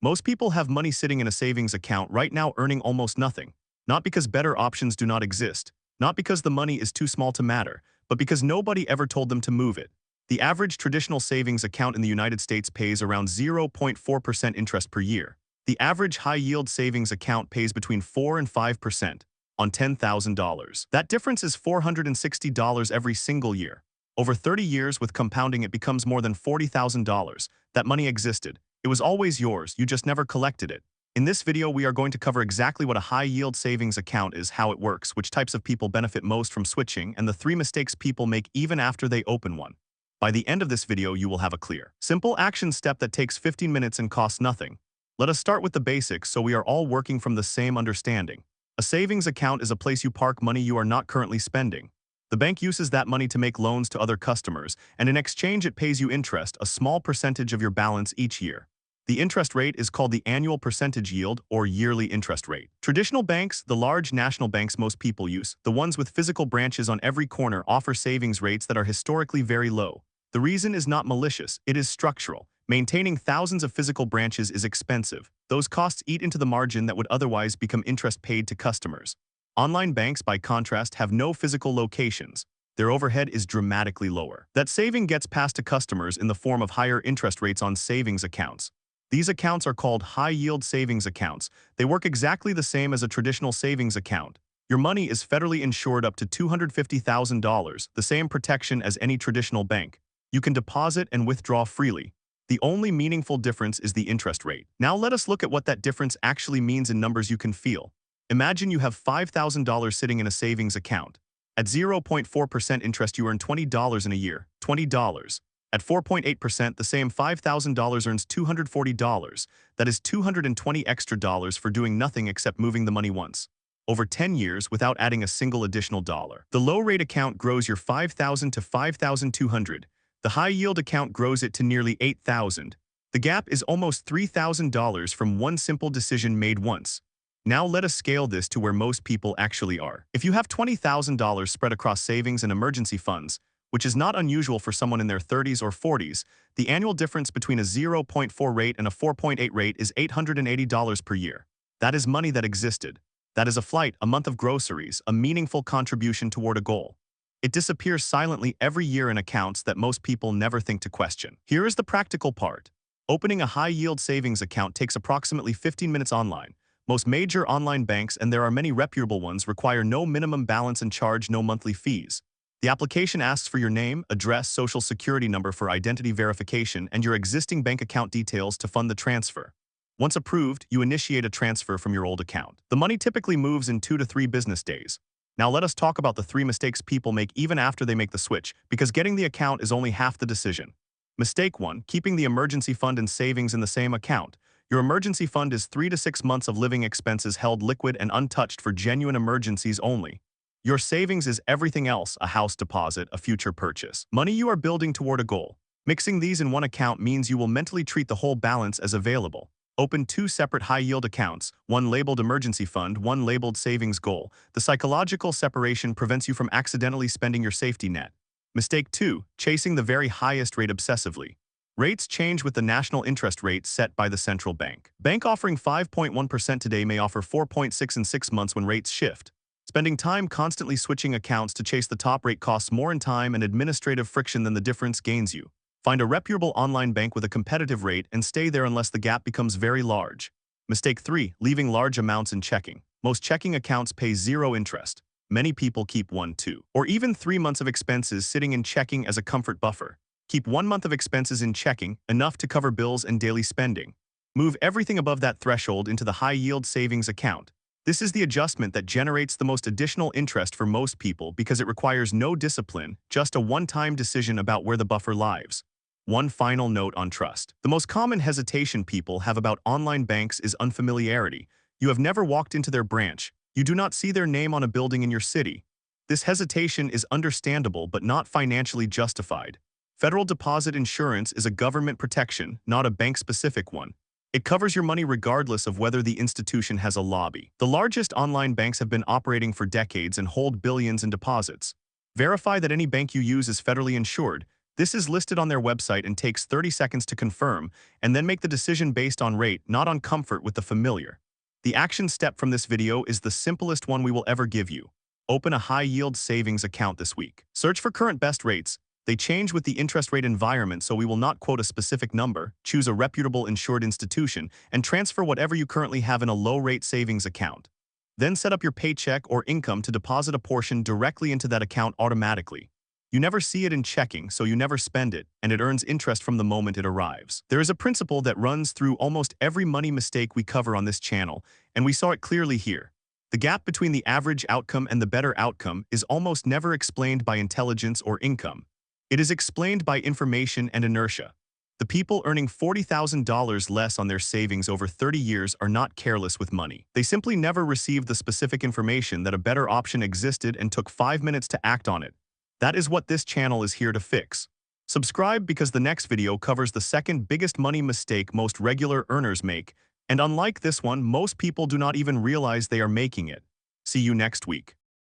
Most people have money sitting in a savings account right now earning almost nothing, not because better options do not exist, not because the money is too small to matter, but because nobody ever told them to move it. The average traditional savings account in the United States pays around 0.4% interest per year. The average high-yield savings account pays between 4 and 5% on $10,000. That difference is $460 every single year. Over 30 years with compounding, it becomes more than $40,000. That money existed. It was always yours, you just never collected it. In this video, we are going to cover exactly what a high-yield savings account is, how it works, which types of people benefit most from switching, and the 3 mistakes people make even after they open one. By the end of this video, you will have a clear, simple action step that takes 15 minutes and costs nothing. Let us start with the basics so we are all working from the same understanding. A savings account is a place you park money you are not currently spending. The bank uses that money to make loans to other customers, and in exchange it pays you interest, a small percentage of your balance each year. The interest rate is called the annual percentage yield or yearly interest rate. Traditional banks, the large national banks most people use, the ones with physical branches on every corner, offer savings rates that are historically very low. The reason is not malicious, it is structural. Maintaining thousands of physical branches is expensive. Those costs eat into the margin that would otherwise become interest paid to customers. Online banks, by contrast, have no physical locations. Their overhead is dramatically lower. That saving gets passed to customers in the form of higher interest rates on savings accounts. These accounts are called high-yield savings accounts. They work exactly the same as a traditional savings account. Your money is federally insured up to $250,000, the same protection as any traditional bank. You can deposit and withdraw freely. The only meaningful difference is the interest rate. Now let us look at what that difference actually means in numbers you can feel. Imagine you have $5,000 sitting in a savings account. At 0.4% interest, you earn $20 in a year, $20. At 4.8%, the same $5,000 earns $240. That is $220 extra dollars for doing nothing except moving the money once. Over 10 years without adding a single additional dollar. The low-rate account grows your $5,000 to $5,200. The high-yield account grows it to nearly $8,000. The gap is almost $3,000 from one simple decision made once. Now let us scale this to where most people actually are. If you have $20,000 spread across savings and emergency funds, which is not unusual for someone in their 30s or 40s, the annual difference between a 0.4 rate and a 4.8 rate is $880 per year. That is money that existed. That is a flight, a month of groceries, a meaningful contribution toward a goal. It disappears silently every year in accounts that most people never think to question. Here is the practical part. Opening a high-yield savings account takes approximately 15 minutes online. Most major online banks, and there are many reputable ones, require no minimum balance and charge no monthly fees. The application asks for your name, address, social security number for identity verification, and your existing bank account details to fund the transfer. Once approved, you initiate a transfer from your old account. The money typically moves in 2 to 3 business days. Now let us talk about the 3 mistakes people make even after they make the switch, because getting the account is only half the decision. Mistake 1, keeping the emergency fund and savings in the same account. Your emergency fund is 3 to 6 months of living expenses held liquid and untouched for genuine emergencies only. Your savings is everything else, a house deposit, a future purchase. Money you are building toward a goal. Mixing these in one account means you will mentally treat the whole balance as available. Open 2 separate high-yield accounts, one labeled emergency fund, one labeled savings goal. The psychological separation prevents you from accidentally spending your safety net. Mistake 2, chasing the very highest rate obsessively. Rates change with the national interest rate set by the central bank. Bank offering 5.1% today may offer 4.6 in 6 months when rates shift. Spending time constantly switching accounts to chase the top rate costs more in time and administrative friction than the difference gains you. Find a reputable online bank with a competitive rate and stay there unless the gap becomes very large. Mistake 3, leaving large amounts in checking. Most checking accounts pay 0 interest. Many people keep 1, 2, or even 3 months of expenses sitting in checking as a comfort buffer. Keep 1 month of expenses in checking, enough to cover bills and daily spending. Move everything above that threshold into the high-yield savings account. This is the adjustment that generates the most additional interest for most people because it requires no discipline, just a one-time decision about where the buffer lies. One final note on trust. The most common hesitation people have about online banks is unfamiliarity. You have never walked into their branch. You do not see their name on a building in your city. This hesitation is understandable but not financially justified. Federal deposit insurance is a government protection, not a bank-specific one. It covers your money regardless of whether the institution has a lobby. The largest online banks have been operating for decades and hold billions in deposits. Verify that any bank you use is federally insured. This is listed on their website and takes 30 seconds to confirm, and then make the decision based on rate, not on comfort with the familiar. The action step from this video is the simplest one we will ever give you. Open a high-yield savings account this week. Search for current best rates. They change with the interest rate environment, so we will not quote a specific number. Choose a reputable insured institution and transfer whatever you currently have in a low-rate savings account. Then set up your paycheck or income to deposit a portion directly into that account automatically. You never see it in checking, so you never spend it, and it earns interest from the moment it arrives. There is a principle that runs through almost every money mistake we cover on this channel, and we saw it clearly here. The gap between the average outcome and the better outcome is almost never explained by intelligence or income. It is explained by information and inertia. The people earning $40,000 less on their savings over 30 years are not careless with money. They simply never received the specific information that a better option existed and took 5 minutes to act on it. That is what this channel is here to fix. Subscribe because the next video covers the second biggest money mistake most regular earners make, and unlike this one, most people do not even realize they are making it. See you next week.